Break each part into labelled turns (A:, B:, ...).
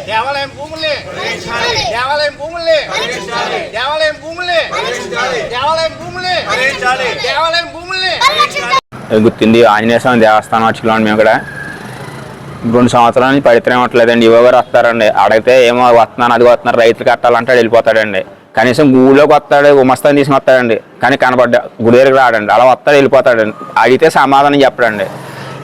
A: దేవాలయం భూముల్ని దేవాలయం భూముల్ని దేవాలయం భూముల్ని దేవాలయం భూముల్ని దేవాలయం భూముల్ని
B: గుర్తుంది. ఆంజనేయ స్వామి దేవస్థానం వచ్చుకోండి. మేము ఇక్కడ 2 సంవత్సరాల నుంచి పవిత్రం అవ్వట్లేదండి. ఇవ్వ గారు వస్తారండి, అడిగితే ఏమో వస్తున్నాను అది వస్తున్నారు, రైతులు కట్టాలంటే వెళ్ళిపోతాడండి. కనీసం ఊళ్ళోకి వస్తాడు, ఉమస్తాన్ని తీసుకుని వస్తాడండి, కానీ కనబడ్డా గుడి దగ్గరికి రాడండి. అలా వస్తాడు వెళ్ళిపోతాడండి. అడిగితే సమాధానం చెప్పడండి.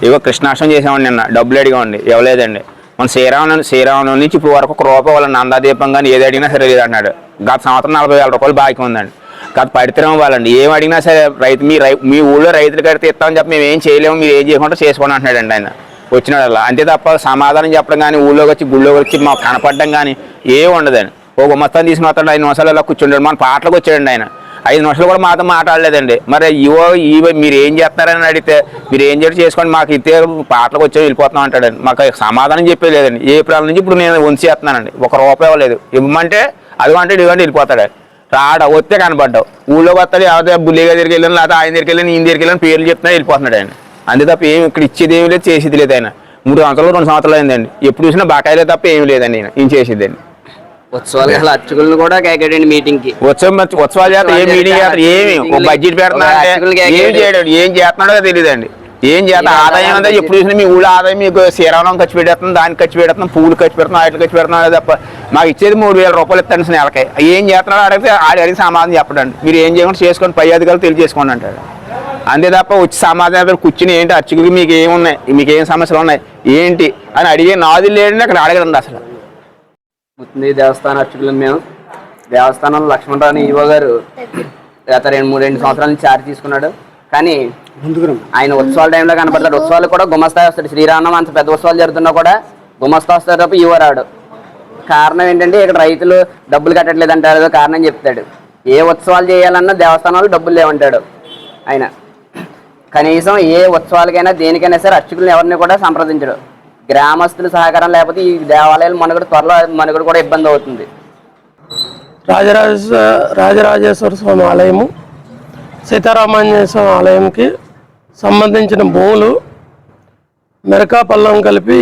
B: ఇగో కృష్ణాష్టమి చేసామండి, నిన్న డబ్బులు అడిగామండి, ఇవ్వలేదండి. మన శ్రీరామనవమి నుంచి ఇప్పుడు వరకు ₹1 వాళ్ళ నందాదీపం కానీ ఏది అడిగినా సరే లేదు అన్నాడు. గత సంవత్సరం ₹40,000 బాకీ ఉందండి. గత పవిత్రం ఇవ్వాలండి, ఏం అడిగినా సరే రైతు మీ ఊళ్ళో రైతులు కడితే ఇస్తామని చెప్పి మేము ఏం చేయలేము, మీరు ఏం చేయకుండా చేసుకోండి అంటున్నాడండి ఆయన వచ్చినాడల్లా. అంతే తప్ప సమాధానం చెప్పడం కానీ ఊళ్ళోకి వచ్చి గుళ్ళోకి వచ్చి మాకు కనపడడం కానీ ఏం ఉండదండి. ఓ గుమస్తాన్ని తీసుకుని వస్తాడు, 5 నిమిషాలు అలా కూర్చుంటాడు. మన పాటలకు వచ్చాడండి ఆయన, 5 నిమిషాలు కూడా మాతో మాట్లాడలేదండి. మరి మీరు ఏం చేస్తారని అడిగితే మీరు ఏం చేసి చేసుకోండి, మాకు ఇస్తే పాటలకు వచ్చి వెళ్ళిపోతున్నాం అంటాడండి. మాకు సమాధానం చెప్పేలేదండి. ఏప్రిల్ నుంచి ఇప్పుడు నేను వంచి చేస్తున్నానండి, ₹1 ఇవ్వలేదు. ఇవ్వమంటే అది అంటే ఇవ్వండి వెళ్ళిపోతాడు. రాడ వస్తే కనపడ్డావు, ఊళ్ళోకి వస్తాడు, ఎవరైతే బుల్లిగా దగ్గరికి వెళ్ళాను, లేకపోతే ఆయన దగ్గరికి వెళ్ళాను, ఈయన దగ్గరికి వెళ్ళాను, పేర్లు చెప్తున్నా వెళ్ళిపోతున్నాడు ఆయన. అంతే తప్ప ఏమి ఇక్కడ ఇచ్చేది ఏమి లేదు, చేసేది లేదు. ఆయన 3 సంవత్సరాలు 2 సంవత్సరాలు అయిందండి, ఎప్పుడు చూసినా బకాయిలే తప్ప ఏమి లేదండి. ఈయన చేసేదండి.
C: ఉత్సవాలు అసలు అర్చకులను కూడా కేకాడండి మీటింగ్ కి.
B: ఉత్సవాలు చేస్తారు, ఏం మీటింగ్ చేస్తారు, ఏమి బడ్జెట్ పెడుతున్నా ఏం చేయడం, ఏం చేస్తున్నాడో తెలియదండి. ఏం చేస్తా ఆదాయం అంతా ఎప్పుడు చూసినా మీ ఊళ్ళో ఆదాయం మీకు శ్రీరామం ఖర్చు పెట్టేస్తున్నాం, దానికి ఖర్చు పెడుతున్నాం, పూలు ఖర్చు పెడుతున్నాం, వాటికి ఖర్చు పెడుతున్నాం తప్ప మాకు ఇచ్చేది ₹3,000 ఇస్తాను నెలకి. ఏం చేస్తున్నాడో అడిగితే అడిగి సమాధానం చెప్పడండి. మీరు ఏం చేయకుండా చేసుకోండి, పై అధికారులు తెలియజేసుకోండి అంటాడు. అంతే తప్ప వచ్చి సమాధానం కూర్చుని ఏంటి అర్చకులకి మీకు ఏమున్నాయి, మీకు ఏం సమస్యలు ఉన్నాయి ఏంటి అని అడిగే నాది లేదండి. అక్కడ అడగదండి అసలు.
C: దేవస్థాన అర్చకులు మేము దేవస్థానంలో లక్ష్మణరావు ఈవో గారు గత 2 సంవత్సరాల నుంచి ఛార్జ్ తీసుకున్నాడు. కానీ ఆయన ఉత్సవాల టైంలో కనపడతాడు. ఉత్సవాలు కూడా గుమస్తా వస్తాడు. శ్రీరామనవమి అంత పెద్ద ఉత్సవాలు జరుగుతున్నా కూడా గుమస్తా వస్తాడు తప్ప ఈవో రాడు. కారణం ఏంటంటే ఇక్కడ రైతులు డబ్బులు కట్టట్లేదు అంటారు, కారణం చెప్తాడు. ఏ ఉత్సవాలు చేయాలన్నా దేవస్థానాలు డబ్బులు లేవంటాడు ఆయన. కనీసం ఏ ఉత్సవాలకైనా దేనికైనా సరే అర్చకులను ఎవరిని కూడా సంప్రదించడు. గ్రామస్తుల సహకారం లేకపోతే ఈ దేవాలయాలు త్వరలో మనుగడ కూడా ఇబ్బంది అవుతుంది.
D: రాజరాజేశ్వర స్వామి ఆలయము, సీతారామాంజనేయ స్వామి ఆలయంకి సంబంధించిన భూములు మెరకాపల్లం కలిపి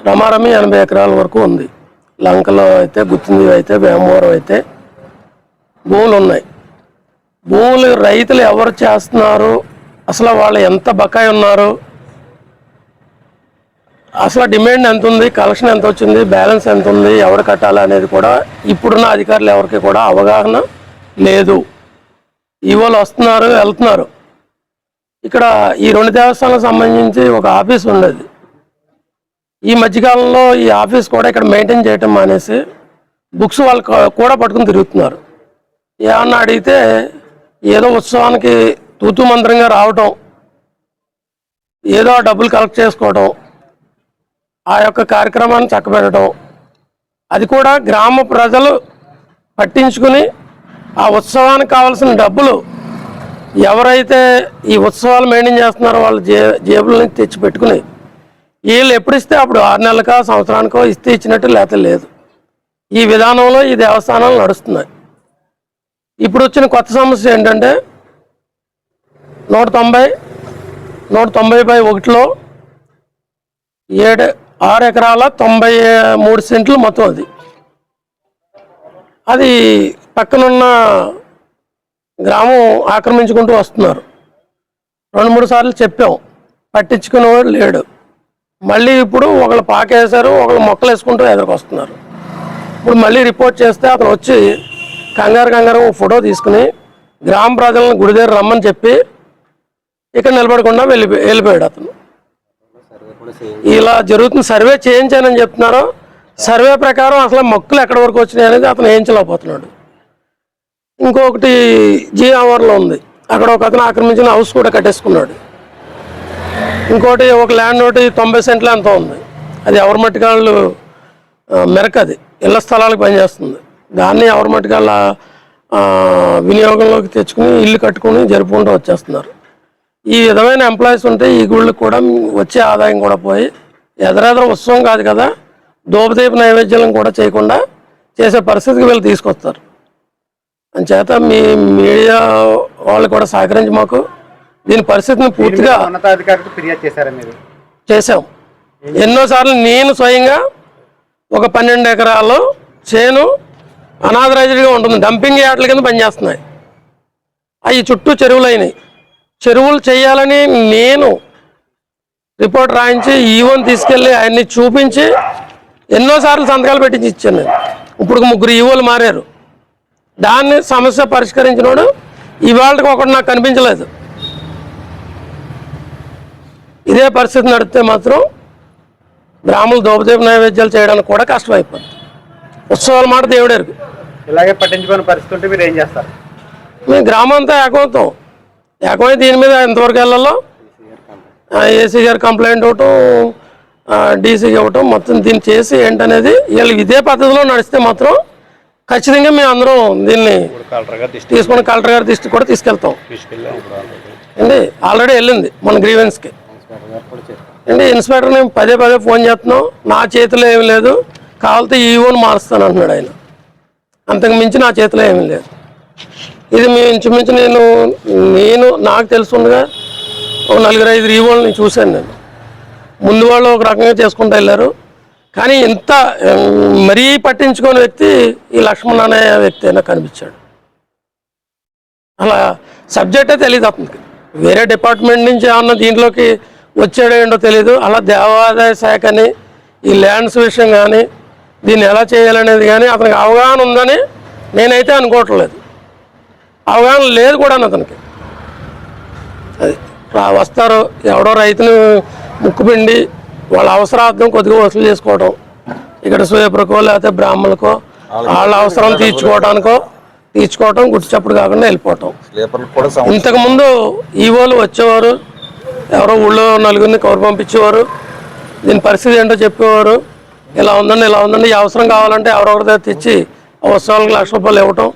D: రమారమి 80 ఎకరాల వరకు ఉంది. లంకలో అయితే, గుత్తింది అయితే, వేమవరం అయితే భూములు ఉన్నాయి. భూములు రైతులు ఎవరు చేస్తున్నారు, అసలు వాళ్ళు ఎంత బకాయి ఉన్నారు, అసలు డిమాండ్ ఎంత ఉంది, కలెక్షన్ ఎంత వచ్చింది, బ్యాలెన్స్ ఎంత ఉంది, ఎవరు కట్టాలి అనేది కూడా ఇప్పుడున్న అధికారులు ఎవరికి కూడా అవగాహన లేదు. ఈవోలు వస్తున్నారు వెళ్తున్నారు. ఇక్కడ ఈ 2 దేవస్థానాలకు సంబంధించి ఒక ఆఫీస్ ఉండేది. ఈ మధ్యకాలంలో ఈ ఆఫీస్ కూడా ఇక్కడ మెయింటైన్ చేయటం మానేసి బుక్స్ వాళ్ళు కూడా పట్టుకుని తిరుగుతున్నారు. ఏమన్నా అడిగితే ఏదో ఉత్సవానికి తూతూ మంత్రంగా రావటం, ఏదో డబ్బులు కలెక్ట్ చేసుకోవటం, ఆ యొక్క కార్యక్రమాన్ని చక్కబెట్టడం, అది కూడా గ్రామ ప్రజలు పట్టించుకుని ఆ ఉత్సవానికి కావాల్సిన డబ్బులు ఎవరైతే ఈ ఉత్సవాలు మెయింటైన్ చేస్తున్నారో వాళ్ళ జేబులని తెచ్చి పెట్టుకుని వీళ్ళు ఎప్పుడు ఇస్తే అప్పుడు 6 నెలలకో సంవత్సరానికో ఇస్తే ఇచ్చినట్టు లేకపోతే లేదు. ఈ విధానంలో ఈ దేవస్థానాలు నడుస్తున్నాయి. ఇప్పుడు వచ్చిన కొత్త సమస్య ఏంటంటే 190/1లో 6 ఎకరాల 93 సెంట్లు మొత్తం. అది పక్కనున్న గ్రామం ఆక్రమించుకుంటూ వస్తున్నారు. 2-3 సార్లు చెప్పాం, పట్టించుకునేవాడు లేడు. మళ్ళీ ఇప్పుడు ఒకళ్ళు పాకేశారు, ఒకళ్ళు మొక్కలు వేసుకుంటూ ఎదురుకొస్తున్నారు. ఇప్పుడు మళ్ళీ రిపోర్ట్ చేస్తే అతను వచ్చి కంగారు ఫోటో తీసుకుని గ్రామ ప్రజలను గుడి దగ్గర రమ్మని చెప్పి ఇక్కడ నిలబడకుండా వెళ్ళిపోయాడు అతను. ఇలా జరుగుతుంది. సర్వే చేయించానని చెప్తున్నారు. సర్వే ప్రకారం అసలు మొక్కలు ఎక్కడి వరకు వచ్చినాయి అనేది అతను వేయించలేకపోతున్నాడు. ఇంకొకటి జీఆవర్లో ఉంది, అక్కడ ఒక అతను ఆక్రమించిన హౌస్ కూడా కట్టేసుకున్నాడు. ఇంకోటి ఒక ల్యాండ్ ఒకటి 90 సెంట్లు ఎంతో ఉంది. అది ఎవరి మట్టికాళ్ళు మెరకది ఇళ్ల స్థలాలకు పనిచేస్తుంది. దాన్ని ఎవరి మట్టికాళ్ళ వినియోగంలోకి తెచ్చుకుని ఇల్లు కట్టుకుని జరుపుకుంటూ వచ్చేస్తున్నారు. ఈ విధమైన ఎంప్లాయీస్ ఉంటే ఈ గుళ్ళకి కూడా వచ్చే ఆదాయం కూడా పోయి ఎదరెదర ఉత్సవం కాదు కదా, దోపదీప నైవేద్యాలను కూడా చేయకుండా చేసే పరిస్థితికి వీళ్ళు తీసుకొస్తారు. అంచేత మీ మీడియా వాళ్ళు కూడా సహకరించి మాకు దీని పరిస్థితిని పూర్తిగా
A: ఉన్నతాధికారికి ఫిర్యాదు చేశారా మీరు?
D: చేసాం. ఎన్నోసార్లు నేను స్వయంగా ఒక 12 ఎకరాల్లో చేను అనాథరైజ్డ్గా ఉంటుంది, డంపింగ్ యార్డ్ల కింద పనిచేస్తున్నాయి. అవి చుట్టూ చెరువులు అయినాయి. చెరువులు చేయాలని నేను రిపోర్ట్ రాయించి ఈవోని తీసుకెళ్ళి ఆయన్ని చూపించి ఎన్నోసార్లు సంతకాలు పెట్టించి ఇచ్చాను నేను. ఇప్పుడు 3 ఈవోలు మారారు. దాన్ని సమస్య పరిష్కరించినోడు ఇవాళకి ఒకటి నాకు కనిపించలేదు. ఇదే పరిస్థితి నడిపితే మాత్రం బ్రాహ్మణులు దోపదీప నైవేద్యాలు చేయడానికి కూడా కష్టమైపోతుంది. ఉత్సవాల మాట దేవుడేరుకు.
A: ఇలాగే పట్టించుకునే పరిస్థితి ఉంటే మీరు ఏం చేస్తారు?
D: మేము గ్రామం అంతా ఏకమై దీని మీద ఎంతవరకు వెళ్ళాలో ఏసీ గారు కంప్లైంట్ ఇవ్వటం, డీసీకి ఇవ్వటం, మొత్తం దీన్ని చేసి ఏంటనేది వీళ్ళకి ఇదే పద్ధతిలో నడిస్తే మాత్రం ఖచ్చితంగా మేము అందరం దీన్ని తీసుకుని కలెక్టర్ గారి దృష్టికి కూడా తీసుకెళ్తాం అండి. ఆల్రెడీ వెళ్ళింది మన గ్రీవెన్స్కి అండి. ఇన్స్పెక్టర్ నేను పదే ఫోన్ చేస్తున్నాం, నా చేతిలో ఏమి లేదు, కావాలంటే ఈవోని మారుస్తాను అంటున్నాడు ఆయన. అంతకు మించి నా చేతిలో ఏమీ లేదు. ఇది మేము ఇంచుమించు నేను నాకు తెలుసుండగా ఒక 4-5 ఈవోల్ని చూశాను నేను. ముందు వాళ్ళు ఒక రకంగా చేసుకుంటూ వెళ్ళారు, కానీ ఇంత మరీ పట్టించుకోని వ్యక్తి ఈ లక్ష్మణ్ అనే వ్యక్తి నాకు కనిపించాడు. అలా సబ్జెక్టే తెలియదు అతనికి, వేరే డిపార్ట్మెంట్ నుంచి ఏమన్నా దీంట్లోకి వచ్చాడో ఏంటో తెలియదు. అలా దేవాదాయ శాఖని ఈ ల్యాండ్స్ విషయం కానీ దీన్ని ఎలా చేయాలనేది కానీ అతనికి అవగాహన ఉందని నేనైతే అనుకోవట్లేదు. అవగాహన లేదు కూడా అతనికి. అది వస్తారు, ఎవడో రైతుని ముక్కుపిండి వాళ్ళ అవసరార్థం కొద్దిగా వసూలు చేసుకోవడం, ఇక్కడ సూయపురకో లేకపోతే బ్రాహ్మణులకో వాళ్ళ అవసరం తీర్చుకోవటం గుర్తు చప్పుడు కాకుండా వెళ్ళిపోవటం. ఇంతకుముందు ఈవోలు వచ్చేవారు, ఎవరో ఊళ్ళో 4గురిని కౌరు పంపించేవారు, దీని పరిస్థితి ఏంటో చెప్పేవారు. ఇలా ఉందండి ఈ అవసరం కావాలంటే ఎవరొకరి దగ్గర తెచ్చి ఉత్సవాలకు ₹1,00,000 ఇవ్వటం,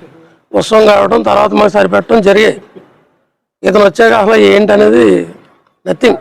D: ఉత్సవం కావటం, తర్వాత మాకు సరిపెట్టడం జరిగాయి. ఇతను వచ్చాక అసలు ఏంటనేది నథింగ్.